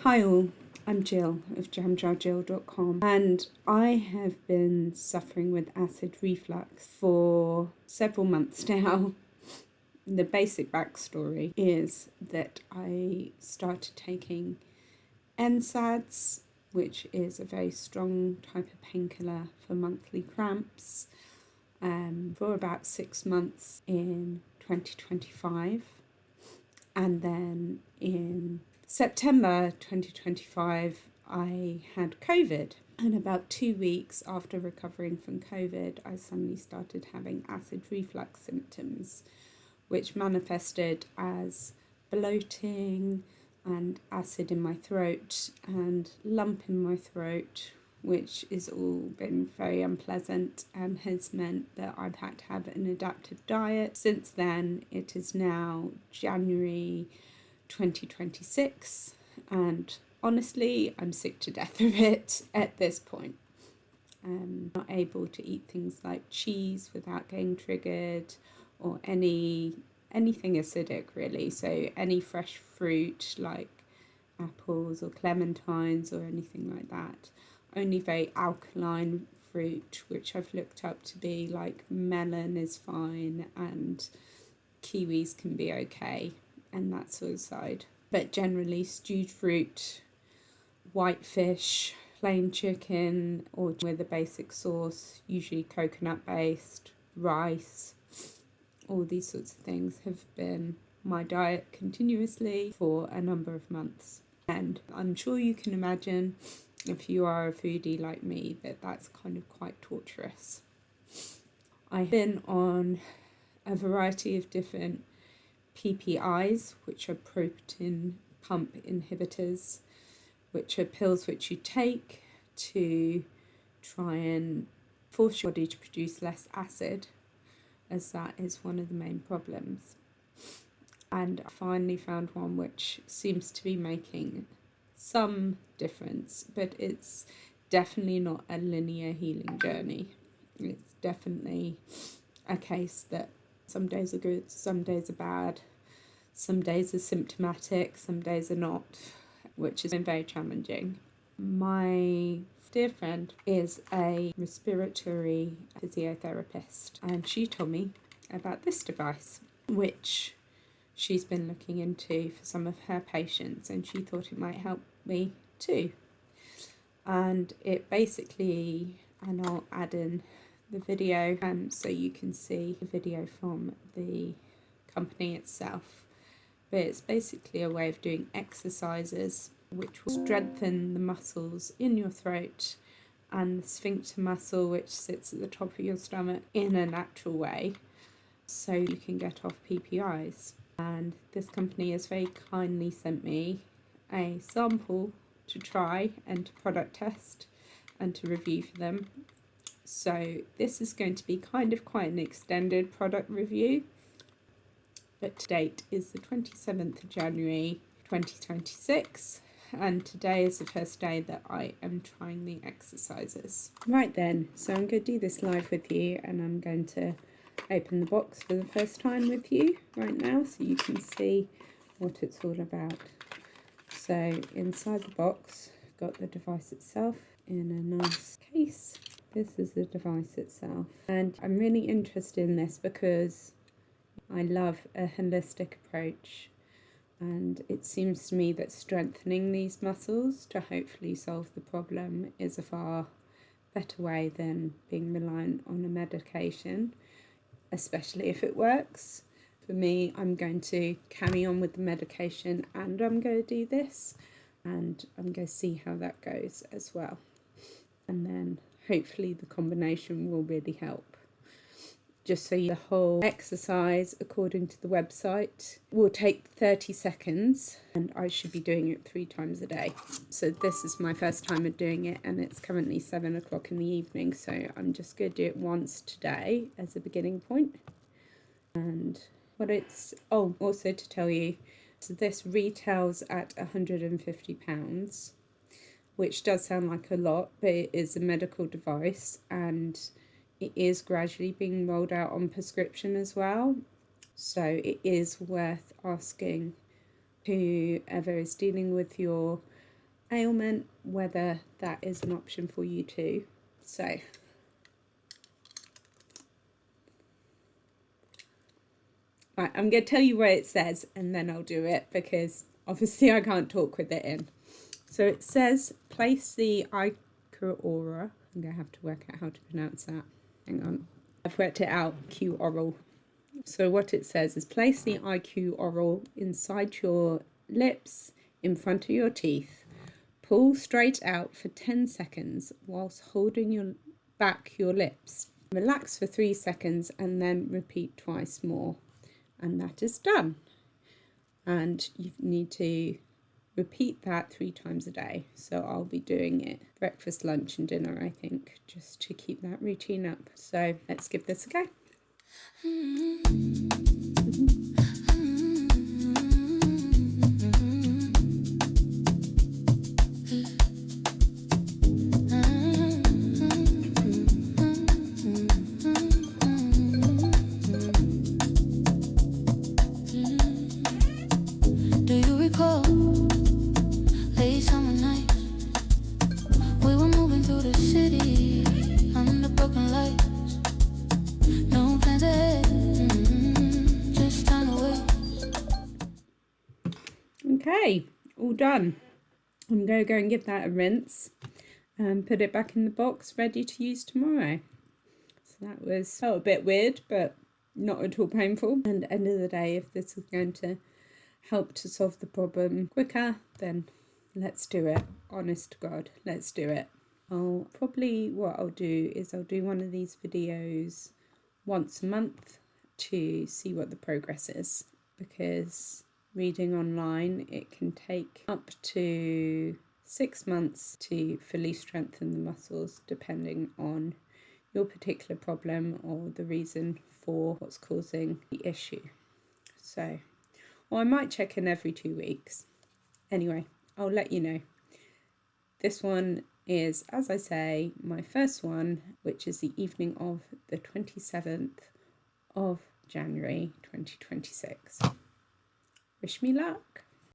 Hi all, I'm Jill of jamjarjill.com and I have been suffering with acid reflux for several months now. The basic backstory is that I started taking NSAIDs, which is a very strong type of painkiller for monthly cramps, for about 6 months in 2025, and then in September 2025, I had COVID. And about 2 weeks after recovering from COVID, I suddenly started having acid reflux symptoms, which manifested as bloating and acid in my throat and lump in my throat, which has all been very unpleasant and has meant that I've had to have an adaptive diet. Since then, it is now January 2026, and honestly, I'm sick to death of it at this point. I'm not able to eat things like cheese without getting triggered, or anything acidic really. So any fresh fruit like apples or clementines or anything like that. Only very alkaline fruit, which I've looked up to be like melon is fine and kiwis can be okay, and that sort of side. But generally stewed fruit, white fish, plain chicken, or with a basic sauce, usually coconut based, rice, all these sorts of things have been my diet continuously for a number of months. And I'm sure you can imagine, if you are a foodie like me, that that's kind of quite torturous. I've been on a variety of different PPIs, which are proton pump inhibitors, which are pills which you take to try and force your body to produce less acid, as that is one of the main problems. And I finally found one which seems to be making some difference, but it's definitely not a linear healing journey. It's definitely a case that some days are good, some days are bad, some days are symptomatic, some days are not, which has been very challenging. My dear friend is a respiratory physiotherapist, and she told me about this device, which she's been looking into for some of her patients, and she thought it might help me too. And it basically, and I'll add in the video so you can see the video from the company itself, but it's basically a way of doing exercises which will strengthen the muscles in your throat and the sphincter muscle, which sits at the top of your stomach, in a natural way, so you can get off PPIs. And this company has very kindly sent me a sample to try and to product test and to review for them. So this is going to be kind of quite an extended product review, but to date is the 27th of January 2026, and today is the first day that I am trying the exercises. Right then, so I'm going to do this live with you, and I'm going to open the box for the first time with you right now so you can see what it's all about. So inside the box, I've got the device itself in a nice case. This is the device itself, and I'm really interested in this because I love a holistic approach, and it seems to me that strengthening these muscles to hopefully solve the problem is a far better way than being reliant on a medication, especially if it works. For me, I'm going to carry on with the medication and I'm going to do this, and I'm going to see how that goes as well. And then hopefully the combination will really help. Just so the whole exercise, according to the website, will take 30 seconds, and I should be doing it 3 times a day. So this is my first time of doing it, and it's currently 7 o'clock in the evening, so I'm just going to do it once today as a beginning point. And what it's, also to tell you, so this retails at £150, which does sound like a lot, but it is a medical device, and it is gradually being rolled out on prescription as well. So it is worth asking whoever is dealing with your ailment, whether that is an option for you too. So right, I'm going to tell you what it says and then I'll do it because obviously I can't talk with it in. So it says place the iQoro. I'm going to have to work out how to pronounce that. Hang on. I've worked it out. iQoro. So what it says is place the iQoro inside your lips in front of your teeth. Pull straight out for 10 seconds whilst holding back your lips. Relax for 3 seconds and then repeat twice more. And that is done. And you need to repeat that 3 times a day. So I'll be doing it breakfast, lunch and dinner, I think, just to keep that routine up. So let's give this a go. Do you recall late summer nights? We were moving through the city under broken lights. No plans ahead, just time to wait. Okay, all done. I'm going to go and give that a rinse and put it back in the box ready to use tomorrow. So that was a bit weird, but not at all painful. And at the end of the day, if this is going to help to solve the problem quicker, then let's do it. Honest to God, let's do it. What I'll do is I'll do one of these videos once a month to see what the progress is, because reading online, it can take up to 6 months to fully strengthen the muscles, depending on your particular problem or the reason for what's causing the issue. So, or I might check in every 2 weeks. Anyway, I'll let you know. This one is, as I say, my first one, which is the evening of the 27th of January 2026. Wish me luck.